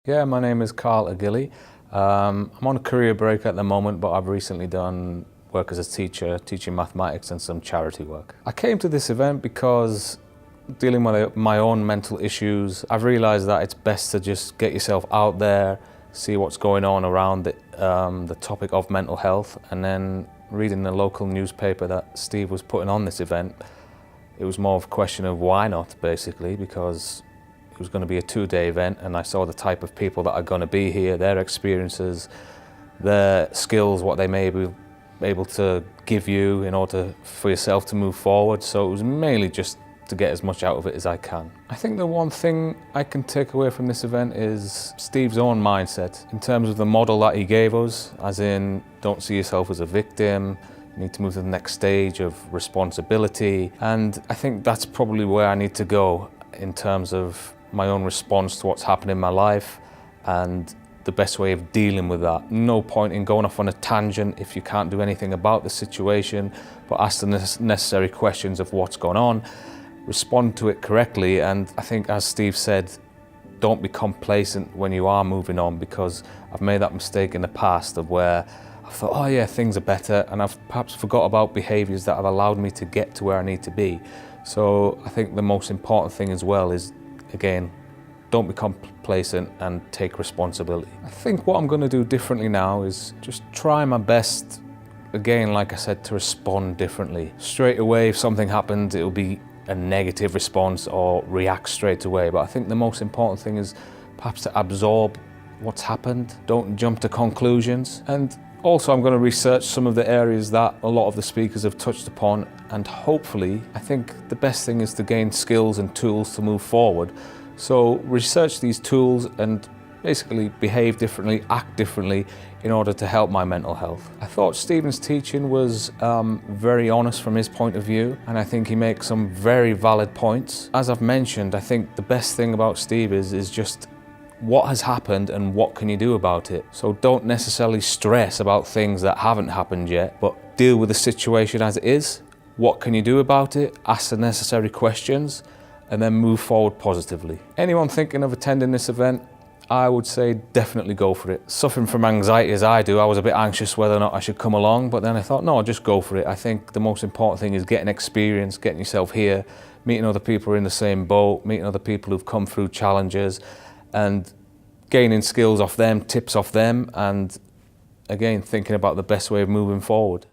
Yeah, my name is Carl Agili. I'm on a career break at the moment, but I've recently done work as a teacher, teaching mathematics and some charity work. I came to this event because dealing with my own mental issues, I've realised that it's best to just get yourself out there, see what's going on around the topic of mental health, and then reading the local newspaper that Steve was putting on this event, it was more of a question of why not, basically, because it was going to be a 2-day event, and I saw the type of people that are going to be here, their experiences, their skills, what they may be able to give you in order for yourself to move forward. So it was mainly just to get as much out of it as I can. I think the one thing I can take away from this event is Steve's own mindset in terms of the model that he gave us, as in don't see yourself as a victim, you need to move to the next stage of responsibility, and I think that's probably where I need to go in terms of my own response to what's happening in my life and the best way of dealing with that. No point in going off on a tangent if you can't do anything about the situation, but ask the necessary questions of what's going on, respond to it correctly, and I think, as Steve said, don't be complacent when you are moving on, because I've made that mistake in the past of where I thought, oh yeah, things are better, and I've perhaps forgot about behaviours that have allowed me to get to where I need to be. So I think the most important thing as well is, again, don't be complacent and take responsibility. I think what I'm going to do differently now is just try my best, again, like I said, to respond differently. Straight away, if something happens, it'll be a negative response or react straight away. But I think the most important thing is perhaps to absorb what's happened. Don't jump to conclusions. And also, I'm going to research some of the areas that a lot of the speakers have touched upon, and hopefully, I think the best thing is to gain skills and tools to move forward. So research these tools and basically behave differently, act differently in order to help my mental health. I thought Stephen's teaching was very honest from his point of view, and I think he makes some very valid points. As I've mentioned, I think the best thing about Steve is just what has happened and what can you do about it. So don't necessarily stress about things that haven't happened yet, but deal with the situation as it is. What can you do about it? Ask the necessary questions and then move forward positively. Anyone thinking of attending this event, I would say definitely go for it. Suffering from anxiety as I do, I was a bit anxious whether or not I should come along, but then I thought, no, I'll just go for it. I think the most important thing is getting experience, getting yourself here, meeting other people who are in the same boat, meeting other people who've come through challenges, and gaining skills off them, tips off them, and again, thinking about the best way of moving forward.